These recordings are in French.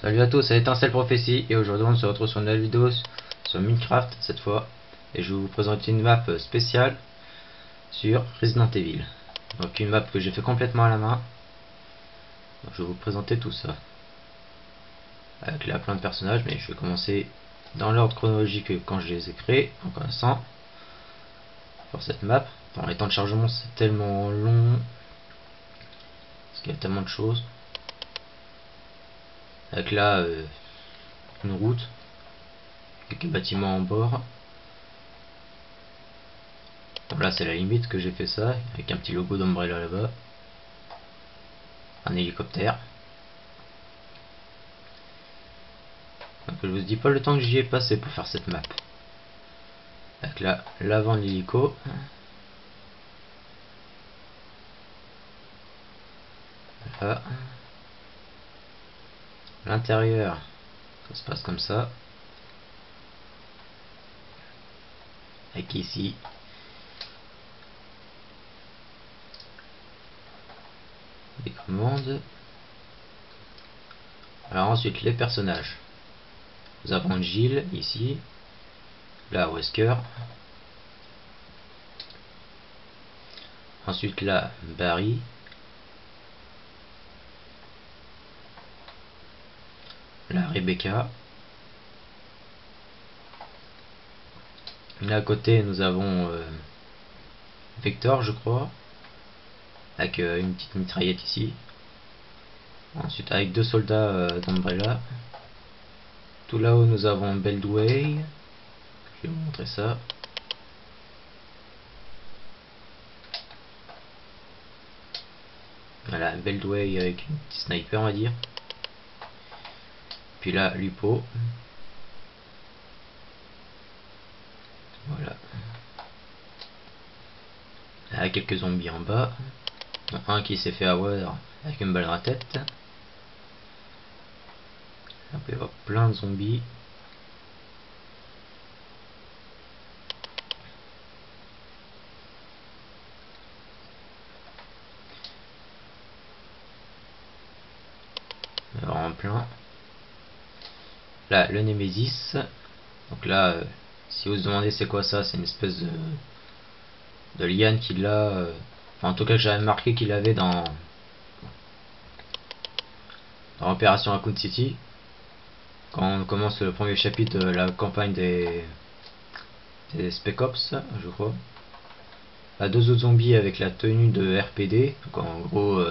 Salut à tous, c'est Étincelle Prophétie et aujourd'hui on se retrouve sur une nouvelle vidéo sur Minecraft cette fois et je vais vous présenter une map spéciale sur Resident Evil. Donc une map que j'ai fait complètement à la main. Donc, je vais vous présenter tout ça avec là plein de personnages, mais je vais commencer dans l'ordre chronologique quand je les ai créés en commençant pour cette map. Bon, les temps de chargement c'est tellement long parce qu'il y a tellement de choses. Avec là une route, quelques bâtiments en bord. Donc là c'est la limite que j'ai fait ça, avec un petit logo d'Umbrella là-bas. Un hélicoptère. Donc je vous dis pas le temps que j'y ai passé pour faire cette map. Avec là l'avant de l'hélico. Là. L'intérieur, ça se passe comme ça. Avec ici les commandes. Alors ensuite les personnages. Nous avons Jill ici. Là Wesker. Ensuite là Barry. Là Rebecca. Là à côté nous avons Victor je crois. Avec une petite mitraillette ici. Ensuite avec deux soldats d'Umbrella. Tout là-haut nous avons Beldway. Je vais vous montrer ça. Voilà, Beldway avec une petite sniper on va dire. Puis là, Lupo. Voilà. Là, quelques zombies en bas. Un qui s'est fait avoir avec une balle dans la tête. On peut y avoir plein de zombies. Alors en plein. Là, le Nemesis. Donc là, si vous vous demandez c'est quoi ça, c'est une espèce de liane qu'il a. Enfin, en tout cas, que j'avais marqué qu'il avait dans Opération Raccoon City. Quand on commence le premier chapitre de la campagne des Spec Ops, je crois. Là, deux autres zombies avec la tenue de RPD. Donc en gros,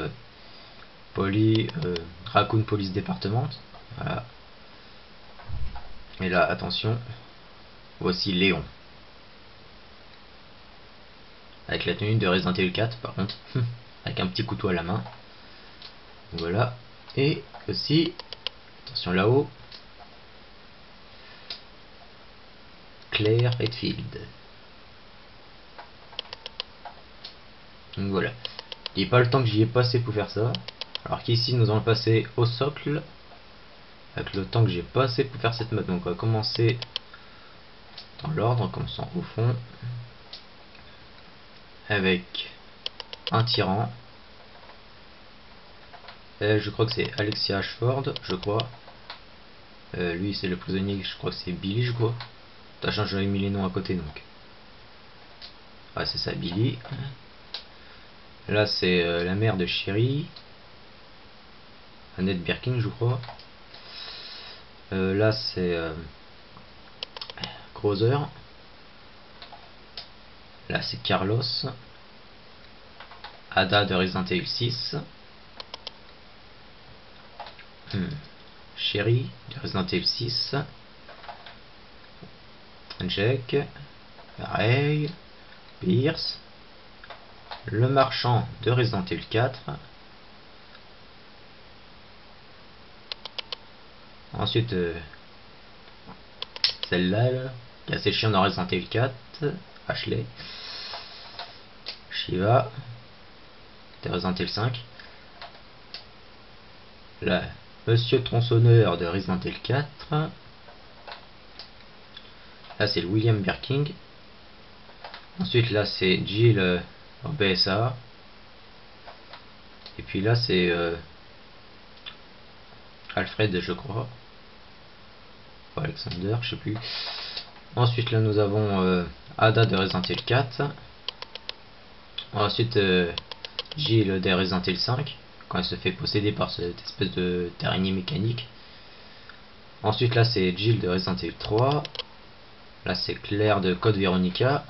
Raccoon Police Department. Voilà. Et là, attention, voici Léon. Avec la tenue de Resident Evil 4, par contre. Avec un petit couteau à la main. Voilà. Et aussi, attention là-haut, Claire Redfield. Donc voilà. Il n'y a pas le temps que j'y ai passé pour faire ça. Alors qu'ici, nous allons le passer au socle. Avec le temps que j'ai passé pour faire cette map. Donc on va commencer dans l'ordre, en commençant au fond. Avec un tyran. Je crois que c'est Alexia Ashford, je crois. Lui c'est le prisonnier, je crois que c'est Billy, je crois. Sachant que j'avais mis les noms à côté donc. Ouais, c'est ça, Billy. Là c'est la mère de Sherry. Annette Birkin, je crois. Là c'est Grozer. Là c'est Carlos. Ada de Resident Evil 6. Sherry de Resident Evil 6. Jack. Pareil. Pierce. Le marchand de Resident Evil 4. Ensuite, celle-là, qui a ses chiens dans Resident Evil 4. Ashley. Shiva. De Resident Evil 5. Là, Monsieur Tronçonneur de Resident Evil 4. Là, c'est le William Birking. Ensuite, là, c'est Jill en BSA. Et puis là, c'est Alfred, je crois. Ou Alexander, je sais plus. Ensuite, là, nous avons Ada de Resident Evil 4. Ensuite, Jill de Resident Evil 5, quand elle se fait posséder par cette espèce de d'araignée mécanique. Ensuite, là, c'est Jill de Resident Evil 3. Là, c'est Claire de Code Veronica.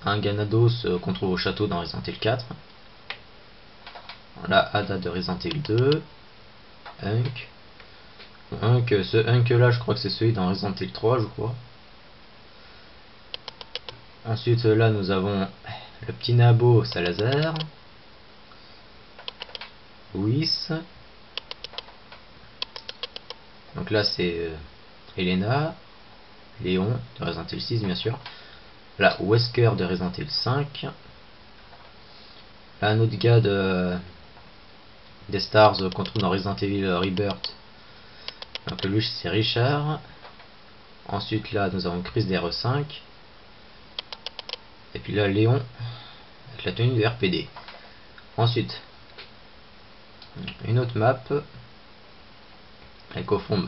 Un Ganados qu'on trouve au château dans Resident Evil 4. Là, Ada de Resident Evil 2. Hunk. Ce Hunk là, je crois que c'est celui dans Resident Evil 3, je crois. Ensuite, là, nous avons le petit Nabo Salazar. Luis. Donc là, c'est Elena. Léon de Resident Evil 6, bien sûr. Là, Wesker de Resident Evil 5. Là, un autre gars des Stars qu'on trouve dans Resident Evil Rebirth. Donc lui, c'est Richard. Ensuite, là, nous avons Chris d'RE5. Et puis là, Léon avec la tenue de RPD. Ensuite, une autre map avec au fond,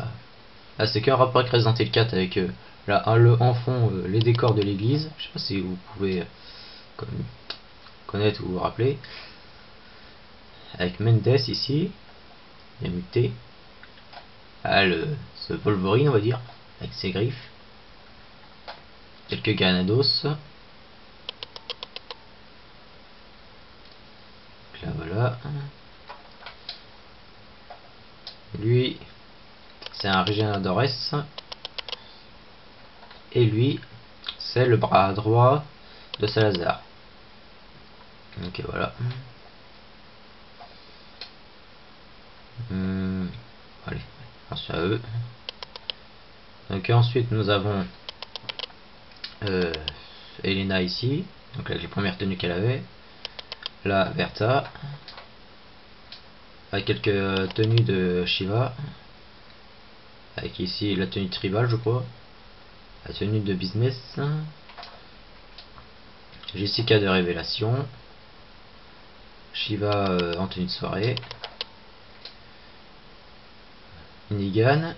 là c'est qu'un rapport avec Resident Evil 4 avec là en fond les décors de l'église. Je sais pas si vous pouvez connaître ou vous rappeler. Avec Mendes ici, il y a muté. Ah, ce Wolverine, on va dire, avec ses griffes. Quelques Granados. Là voilà. Lui, c'est un Regeneradores. Et lui, c'est le bras droit de Salazar. Ok, voilà. Allez, pense à eux. Donc ensuite nous avons Elena ici, donc avec les premières tenues qu'elle avait. Là, Bertha, avec quelques tenues de Shiva, avec ici la tenue tribal, je crois, la tenue de business, Jessica de révélation, Shiva en tenue de soirée, Negan,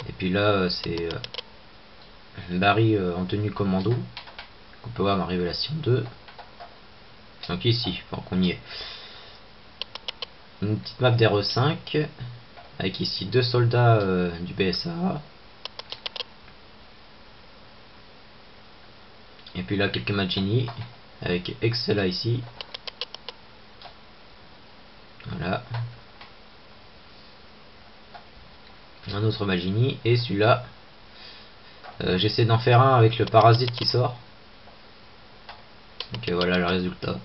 et puis là c'est Barry en tenue commando, on peut voir ma révélation 2. Donc ici, pour qu'on y est. Une petite map d'RE5 avec ici deux soldats du BSA. Et puis là quelques Magini avec Excella ici. Voilà. Un autre Magini et celui-là. J'essaie d'en faire un avec le parasite qui sort. Donc voilà le résultat.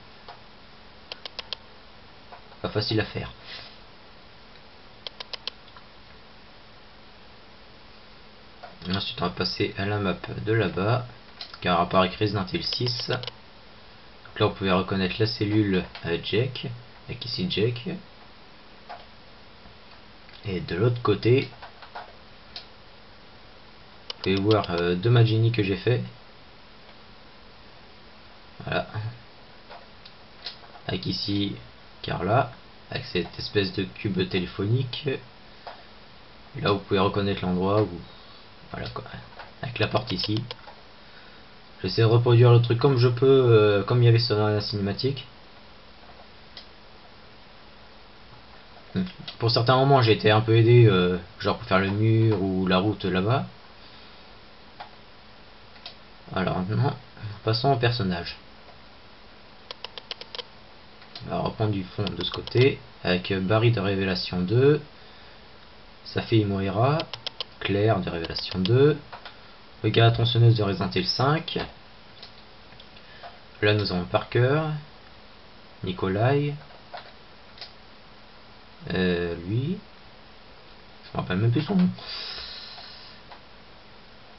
Pas facile à faire. Ensuite on va passer à la map de là-bas, qui a un rapport avec Resident Evil 6. Donc là vous pouvez reconnaître la cellule Jack, avec ici Jack. Et de l'autre côté, vous pouvez voir deux Magini que j'ai fait. Voilà. Avec ici Carla, avec cette espèce de cube téléphonique. Et là vous pouvez reconnaître l'endroit où, voilà quoi, avec la porte ici. J'essaie de reproduire le truc comme je peux, comme il y avait sur la cinématique. Pour certains moments j'ai été un peu aidé, genre pour faire le mur ou la route là-bas. Alors maintenant, passons au personnage. On va reprendre du fond de ce côté, avec Barry de Révélation 2, sa fille Moira, Claire de Révélation 2, le gars tronçonneuse de Resident Evil 5. Là nous avons Parker, Nikolai, lui, je me rappelle même plus son nom.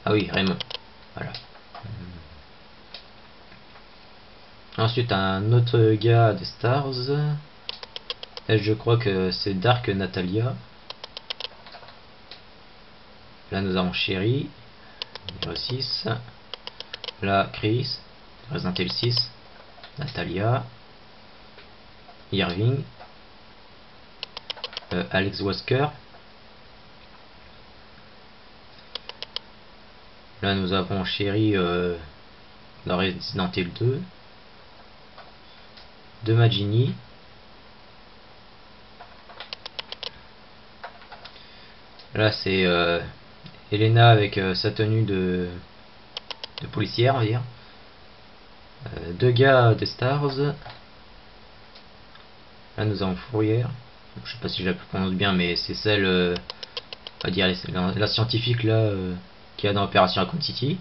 Ah oui, Raymond, voilà. Ensuite un autre gars des Stars. Elle, je crois que c'est Dark Natalia. Là nous avons Sherry, numéro 6. Là Chris, Resident Evil 6. Natalia. Irving, Alex Wesker. Là nous avons Sherry dans Resident Evil 2, de Magini. Là c'est Elena avec sa tenue de policière, on va dire. Deux gars des Stars. Là nous avons Fourrière. Je sais pas si je la prononce bien, mais c'est celle, on va dire la scientifique là qui a dans Opération Raccoon City,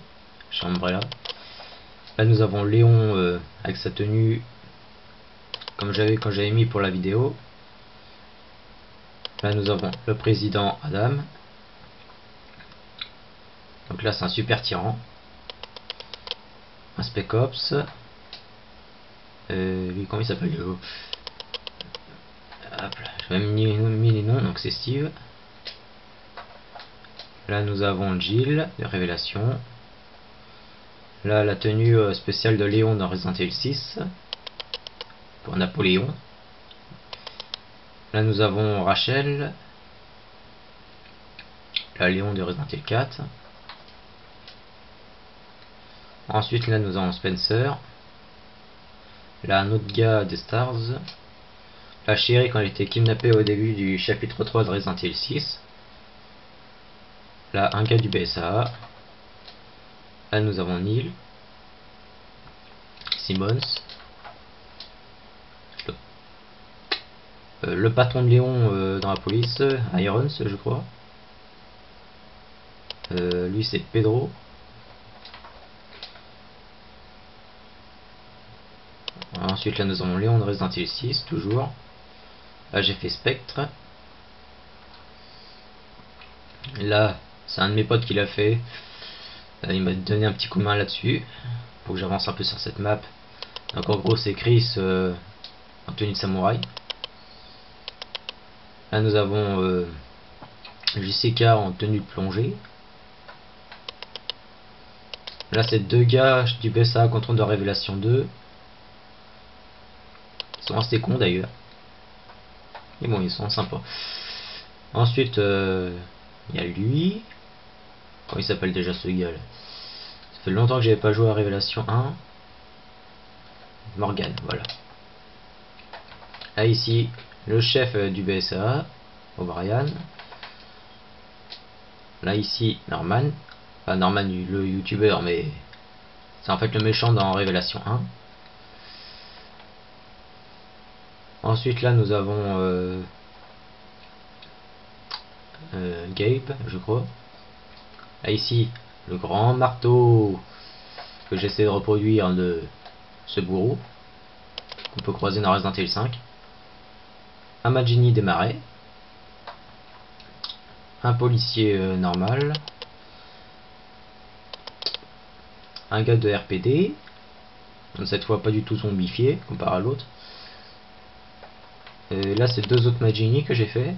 chez Umbrella. Là nous avons Léon avec sa tenue comme quand j'avais mis pour la vidéo. Là nous avons le président Adam. Donc là c'est un super tyran. Un Spec Ops. Lui comment il s'appelle? J'ai même mis les noms, donc c'est Steve. Là nous avons Jill de Révélation. Là la tenue spéciale de Léon dans Resident Evil 6 pour Napoléon. Là nous avons Rachel. Là Léon de Resident Evil 4. Ensuite là nous avons Spencer. Là un autre gars des Stars. La Sherry quand elle était kidnappée au début du chapitre 3 de Resident Evil 6. Là un gars du BSA. Là nous avons Neil. Simmons. Le patron de Léon dans la police, Irons je crois. Lui c'est Pedro. Ensuite là nous avons Léon de Resident Evil 6 toujours. Là j'ai fait Spectre. Là c'est un de mes potes qui l'a fait. Là, il m'a donné un petit coup de main là-dessus pour que j'avance un peu sur cette map. Donc en gros c'est Chris en tenue de samouraï. Là nous avons Jessica en tenue de plongée. Là c'est deux gars du BSA contrôle de Révélation 2. Ils sont assez cons d'ailleurs. Mais bon ils sont sympas. Ensuite il y a lui. Comment il s'appelle déjà ce gars là? Ça fait longtemps que j'avais pas joué à Révélation 1. Morgan, voilà. Là ici le chef du BSA, O'Brien. Là ici Norman. Pas Norman le youtubeur, mais c'est en fait le méchant dans Révélation 1. Ensuite là nous avons Gabe je crois. Là ici le grand marteau que j'essaie de reproduire de ce bourreau qu'on peut croiser dans Resident Evil 5. Un Magini des marais. Un policier normal. Un gars de RPD. Donc cette fois pas du tout zombifié comparé à l'autre. Là c'est deux autres Magini que j'ai fait.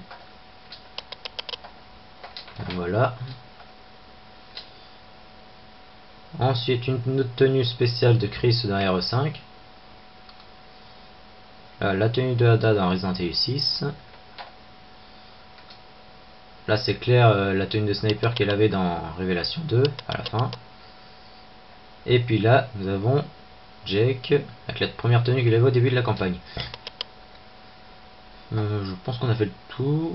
Voilà. Ensuite une autre tenue spéciale de Chris dans RE5. La tenue de Ada dans Resident Evil 6. Là c'est Claire, la tenue de sniper qu'elle avait dans Révélation 2 à la fin. Et puis là nous avons Jake avec la première tenue qu'il avait au début de la campagne. Je pense qu'on a fait le tour.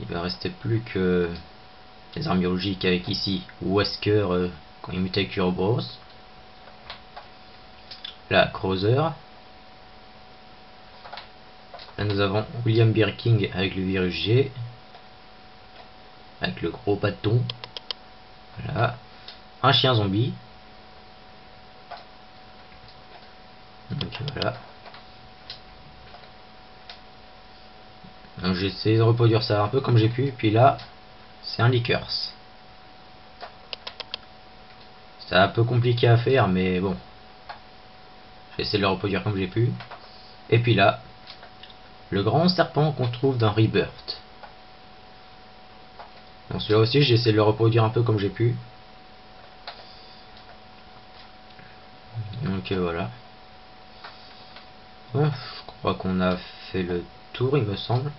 Il va rester plus que les armes biologiques avec ici Wesker quand il mute avec Uroboros. Là Crowther. Là nous avons William Birking avec le virus G. Avec le gros bâton. Voilà. Un chien zombie. Donc voilà. Donc j'ai essayé de reproduire ça un peu comme j'ai pu. Puis là, c'est un Lickers. C'est un peu compliqué à faire, mais bon. J'ai essayé de le reproduire comme j'ai pu. Et puis là, le grand serpent qu'on trouve dans Rebirth. Donc celui-là aussi, j'ai essayé de le reproduire un peu comme j'ai pu. Donc voilà. Bon, je crois qu'on a fait le tour, il me semble.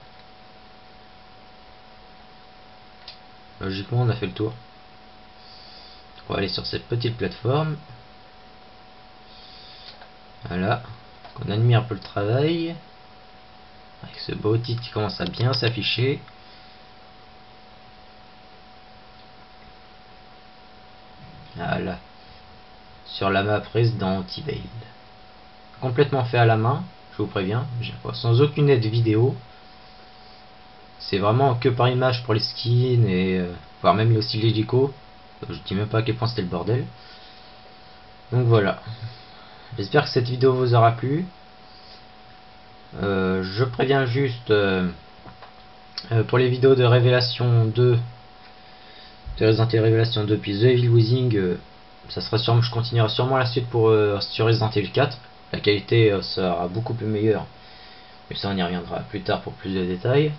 Logiquement, on a fait le tour. On va aller sur cette petite plateforme. Voilà. On admire un peu le travail. Avec ce beau titre qui commence à bien s'afficher. Voilà. Sur la map Resident Evil. Complètement fait à la main, je vous préviens. Sans aucune aide vidéo. C'est vraiment que par image pour les skins et voire même aussi l'hélico. Je dis même pas à quel point c'était le bordel. Donc voilà. J'espère que cette vidéo vous aura plu. Je préviens juste pour les vidéos de Révélation 2, de Resident Evil Révélation 2 puis The Evil Within, ça sera sûrement, je continuerai sûrement la suite pour sur Resident Evil 4. La qualité sera beaucoup plus meilleure, mais ça on y reviendra plus tard pour plus de détails.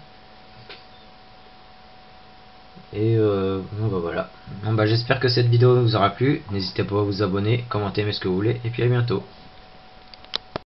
Et bon bah voilà. Bon bah j'espère que cette vidéo vous aura plu. N'hésitez pas à vous abonner, commenter, mais ce que vous voulez, et puis à bientôt.